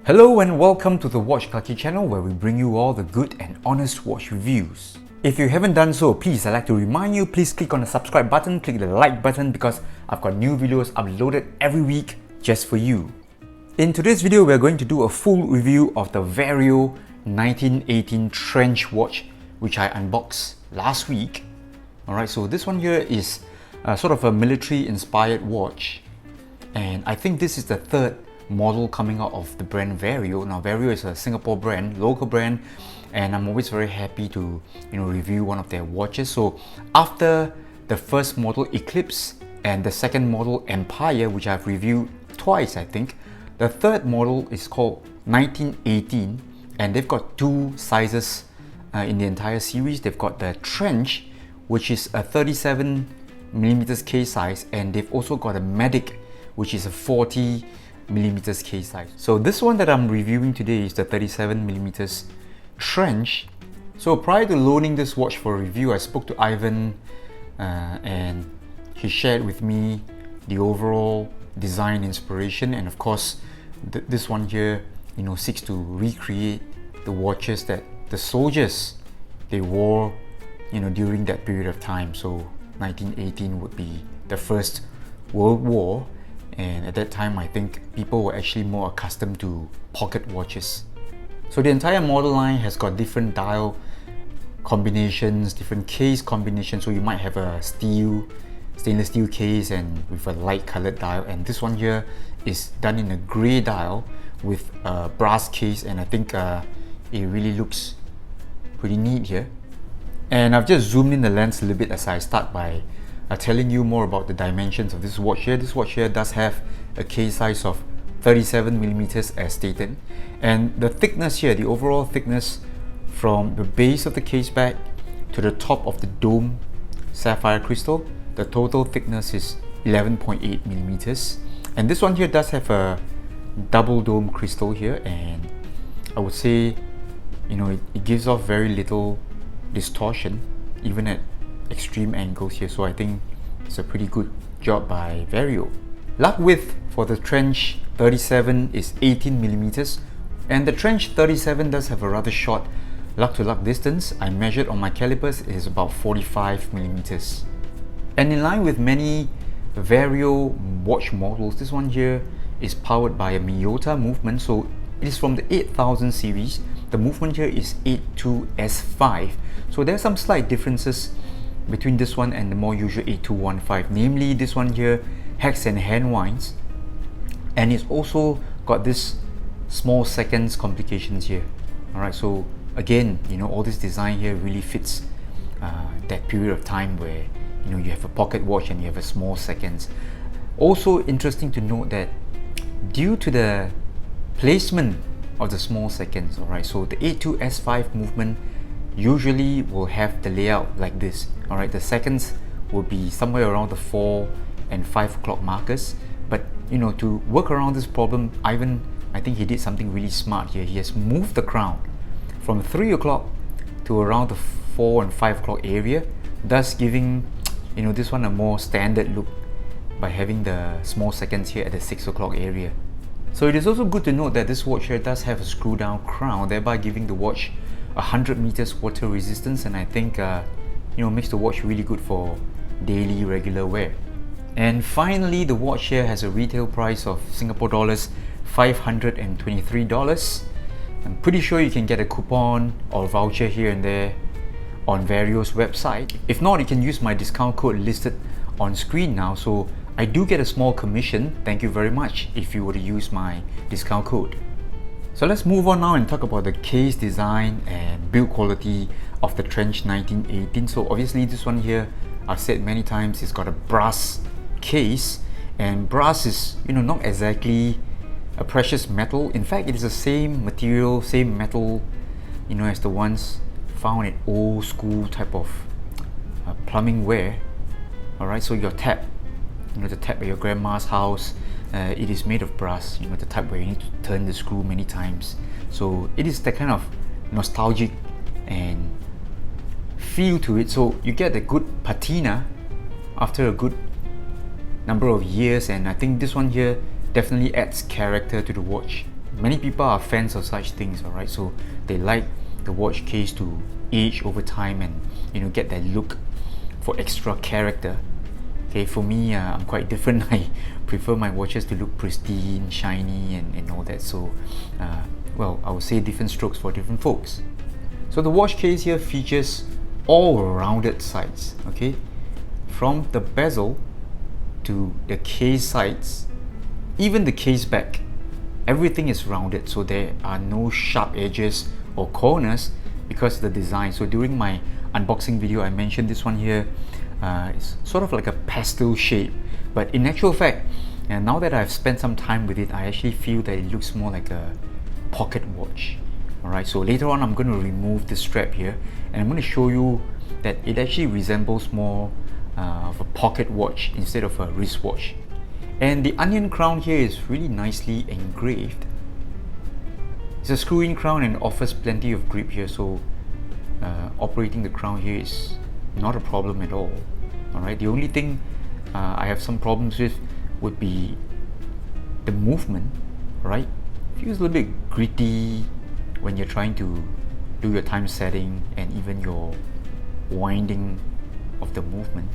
Hello and welcome to the Watch Lucky channel where we bring you all the good and honest watch reviews. If you haven't done so, please, I'd like to remind you, please click on the subscribe button, click the like button because I've got new videos uploaded every week just for you. In today's video, we're going to do a full review of the Vario 1918 trench watch which I unboxed last week. Alright, so this one here is sort of a military inspired watch, and I think this is the third model coming out of the brand Vario. Now Vario is a Singapore brand, local brand, and I'm always very happy to review one of their watches. So after the first model Eclipse and the second model Empire, which I've reviewed twice I think, the third model is called 1918, and they've got two sizes in the entire series. They've got the Trench, which is a 37mm K size, and they've also got a Medic, which is a 40mm K size. So this one that I'm reviewing today is the 37mm Trench. So prior to loaning this watch for review, I spoke to Ivan and he shared with me the overall design inspiration, and of course this one here seeks to recreate the watches that the soldiers they wore during that period of time. So 1918 would be the First World War, and at that time I think people were actually more accustomed to pocket watches. So the entire model line has got different dial combinations, different case combinations. So you might have a stainless steel case and with a light colored dial, and this one here is done in a grey dial with a brass case, and I think it really looks pretty neat here. And I've just zoomed in the lens a little bit as I start by telling you more about the dimensions of this watch here. This watch here does have a case size of 37mm as stated, and the thickness here, the overall thickness from the base of the case back to the top of the dome sapphire crystal, the total thickness is 11.8mm. And this one here does have a double dome crystal here, and I would say it gives off very little distortion even at extreme angles here. So I think it's a pretty good job by Vario. Lug width for the Trench 37 is 18mm, and the Trench 37 does have a rather short lug to lug distance. I measured on my calipers, it is about 45mm. And in line with many Vario watch models, this one here is powered by a Miyota movement. So it is from the 8000 series. The movement here is 82S5. So there are some slight differences between this one and the more usual 8215. Namely, this one here hex and hand winds, and it's also got this small seconds complications here. Alright, so again, all this design here really fits that period of time where you have a pocket watch and you have a small seconds. Also interesting to note that due to the placement of the small seconds, alright, so the 82S5 movement usually will have the layout like this. Alright, the seconds will be somewhere around the 4 and 5 o'clock markers, but to work around this problem, Ivan, I think he did something really smart here. He has moved the crown from 3 o'clock to around the 4 and 5 o'clock area, thus giving this one a more standard look by having the small seconds here at the 6 o'clock area. So it is also good to note that this watch here does have a screw down crown, thereby giving the watch 100 meters water resistance, and I think makes the watch really good for daily regular wear. And finally, the watch here has a retail price of Singapore dollars 523. I'm pretty sure you can get a coupon or voucher here and there on Vario's website. If not, you can use my discount code listed on screen now. So I do get a small commission. Thank you very much if you were to use my discount code. So let's move on now and talk about the case design and build quality of the Trench 1918. So obviously this one here, I've said many times, it's got a brass case, and brass is not exactly a precious metal. In fact, it is the same material, same metal as the ones found in old school type of plumbing ware. Alright, so your tap, the tap at your grandma's house, it is made of brass, the type where you need to turn the screw many times. So it is that kind of nostalgic and feel to it. So you get a good patina after a good number of years, and I think this one here definitely adds character to the watch. many people are fans of such things, alright, so they like the watch case to age over time and, you know, get that look for extra character. Okay, for me, I'm quite different. I prefer my watches to look pristine, shiny, and all that. So, well, I would say different strokes for different folks. So the watch case here features all rounded sides, okay? From the bezel to the case sides, even the case back, everything is rounded, so there are no sharp edges or corners because of the design. So during my unboxing video, I mentioned this one here. It's sort of like a pastel shape, but in actual fact, and now that I've spent some time with it, I actually feel that it looks more like a pocket watch. Alright, so later on I'm going to remove the strap here and I'm going to show you that it actually resembles more of a pocket watch instead of a wristwatch. And the onion crown here is really nicely engraved. It's a screw-in crown and offers plenty of grip here, so operating the crown here is not a problem at all. Alright, the only thing I have some problems with would be the movement, right? Feels a little bit gritty when you're trying to do your time setting and even your winding of the movement.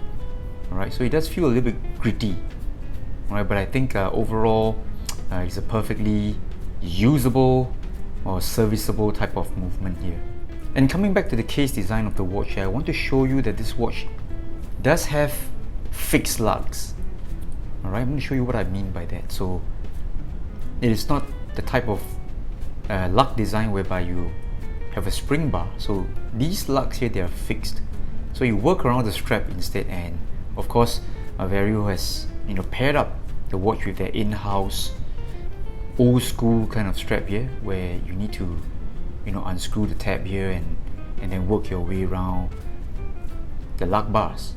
Alright, so it does feel a little bit gritty. Alright, but I think overall it's a perfectly usable or serviceable type of movement here. And coming back to the case design of the watch here, I want to show you that this watch does have fixed lugs. Alright, I'm going to show you what I mean by that. So it is not the type of lug design whereby you have a spring bar. So these lugs here, they are fixed. So you work around the strap instead, and of course Vario has, you know, paired up the watch with their in-house old school kind of strap here, where you need to, you know, unscrew the tab here and then work your way around the lug bars.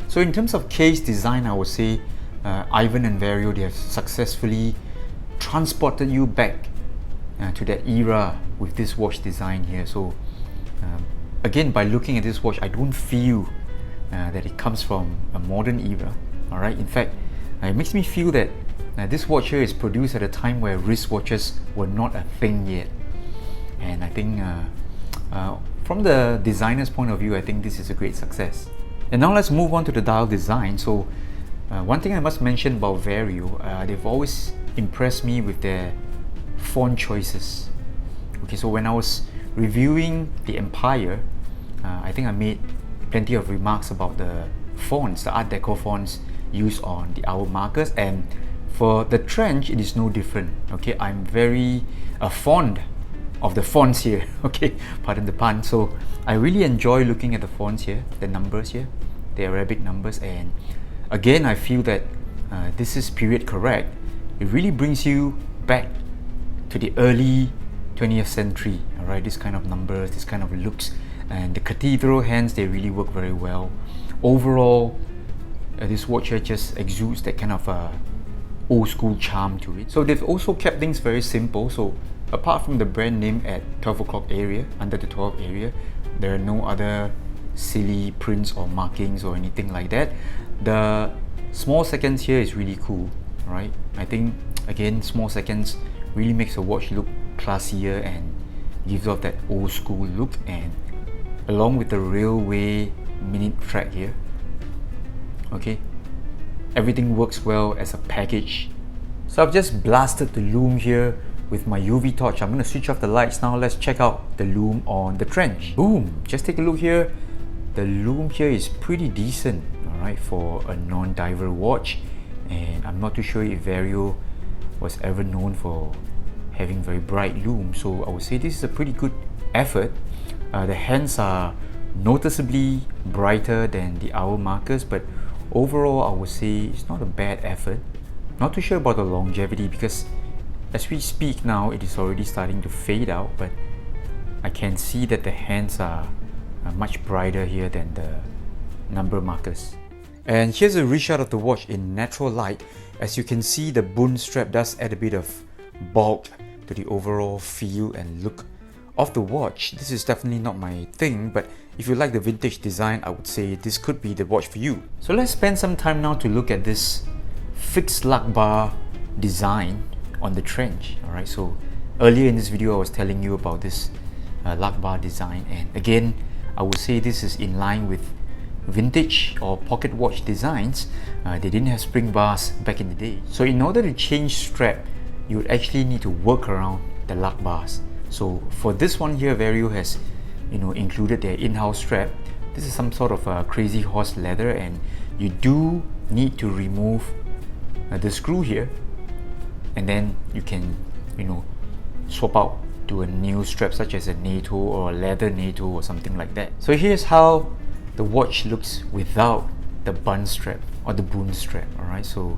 So in terms of case design, I would say Ivan and Vario, they have successfully transported you back to that era with this watch design here. So again, by looking at this watch, I don't feel that it comes from a modern era. Alright, in fact, it makes me feel that this watch here is produced at a time where wristwatches were not a thing yet. And I think from the designer's point of view, I think this is a great success. And now let's move on to the dial design. So one thing I must mention about Vario, they've always impressed me with their font choices. Okay, so when I was reviewing the Empire, I think I made plenty of remarks about the fonts, the Art Deco fonts used on the hour markers, and for the trench, it is no different. Okay, I'm very fond of the fonts here. Okay, pardon the pun. So I really enjoy looking at the fonts here, the numbers here, the Arabic numbers, and again, I feel that this is period correct. It really brings you back to the early 20th century. Alright, this kind of numbers, this kind of looks, and the cathedral hands, they really work very well. Overall, this watch here just exudes that kind of old school charm to it. So they've also kept things very simple. So apart from the brand name at 12 o'clock area, under the 12 area, there are no other silly prints or markings or anything like that. The small seconds here is really cool, right? I think again, small seconds really makes the watch look classier and gives off that old school look, and along with the railway minute track here, okay, everything works well as a package. So I've just blasted the lume here with my UV torch. I'm going to switch off the lights now. Let's check out the lume on the trench. Boom! Just take a look here. The lume here is pretty decent, alright, for a non-diver watch, and I'm not too sure if Vario was ever known for having very bright lume, so I would say this is a pretty good effort. The hands are noticeably brighter than the hour markers, but overall I would say it's not a bad effort. Not too sure about the longevity, because as we speak now it is already starting to fade out, but I can see that the hands are much brighter here than the number markers. And here's a reshot of the watch in natural light. As you can see, the bund strap does add a bit of bulk to the overall feel and look of the watch. This is definitely not my thing, but if you like the vintage design, I would say this could be the watch for you. So let's spend some time now to look at this fixed lug bar design on the trench. All right, so earlier in this video I was telling you about this lug bar design, and again I would say this is in line with vintage or pocket watch designs. They didn't have spring bars back in the day, so in order to change strap you would actually need to work around the lug bars. So for this one here, Vario has included their in-house strap. This is some sort of a crazy horse leather, and you do need to remove the screw here, and then you can swap out to a new strap such as a NATO or a leather NATO or something like that. So here's how the watch looks without the bun strap or the boon strap. Alright, so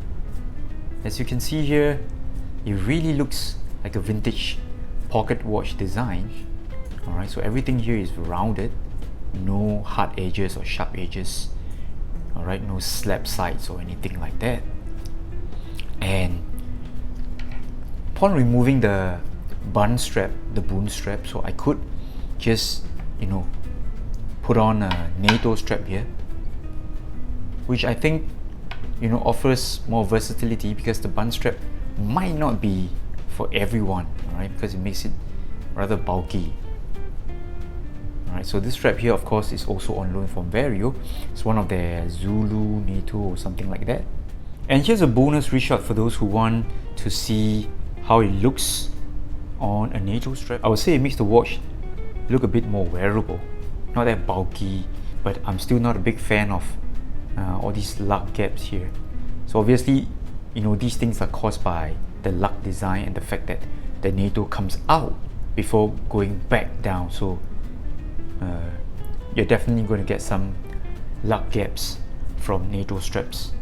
as you can see here, it really looks like a vintage pocket watch design. Alright, so everything here is rounded, no hard edges or sharp edges. Alright, no slap sides or anything like that. And upon removing the bun strap, the boon strap, so I could just put on a NATO strap here, which I think offers more versatility, because the bun strap might not be for everyone, alright, because it makes it rather bulky. Alright, so this strap here of course is also on loan from Vario. It's one of their Zulu NATO or something like that. And here's a bonus reshot for those who want to see how it looks on a NATO strap. I would say it makes the watch look a bit more wearable, not that bulky, but I'm still not a big fan of all these lug gaps here. So obviously these things are caused by the lug design and the fact that the NATO comes out before going back down. So you're definitely going to get some lug gaps from NATO straps.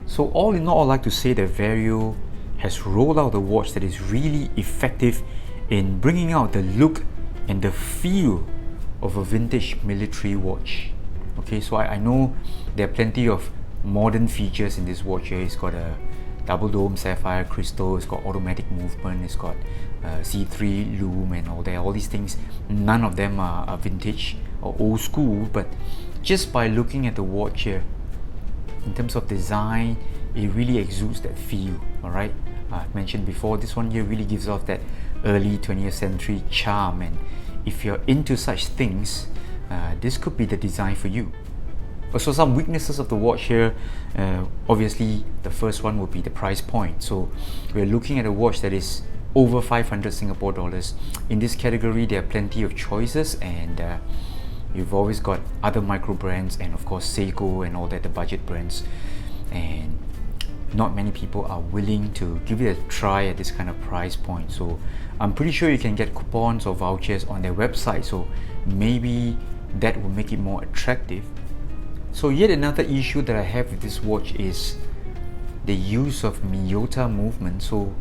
So all in all, I'd like to say that Vario has rolled out a watch that is really effective in bringing out the look and the feel of a vintage military watch. Okay, so I know there are plenty of modern features in this watch here. It's got a double dome sapphire crystal, it's got automatic movement, it's got C3 lume and all that. All these things, none of them are vintage or old school, but just by looking at the watch here, in terms of design, it really exudes that feel. Alright, I've mentioned before, this one here really gives off that early 20th century charm, and if you're into such things, this could be the design for you. Also, some weaknesses of the watch here, obviously the first one would be the price point. So we're looking at a watch that is over 500 Singapore dollars. In this category there are plenty of choices, and you've always got other micro brands and of course Seiko and all that, the budget brands, and not many people are willing to give it a try at this kind of price point. So I'm pretty sure you can get coupons or vouchers on their website, so maybe that will make it more attractive. So yet another issue that I have with this watch is the use of Miyota movement. So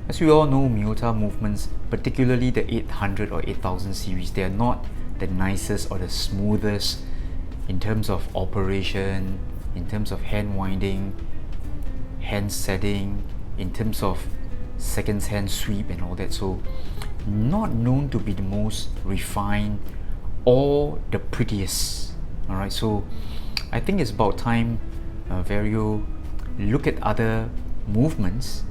as we all know, Miyota movements, particularly the 800 or 8000 series, they are not the nicest or the smoothest in terms of operation, in terms of hand winding, hand setting, in terms of seconds hand sweep and all that. So not known to be the most refined or the prettiest. Alright, so I think it's about time Vario look at other movements.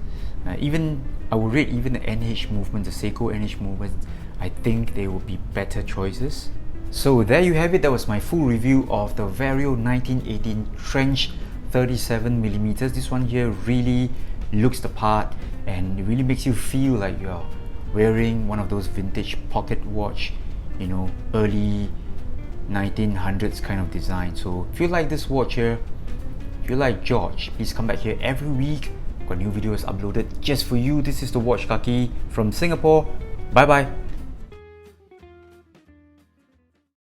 Even I would rate even the NH movement, the Seiko NH movement, I think they will be better choices. So there you have it. That was my full review of the Vario 1918 Trench 37mm. This one here really looks the part, and it really makes you feel like you're wearing one of those vintage pocket watch, early 1900s kind of design. So if you like this watch here, if you like George, please come back here every week. Got new videos uploaded just for you. This is the Watch Kaki from Singapore. Bye bye.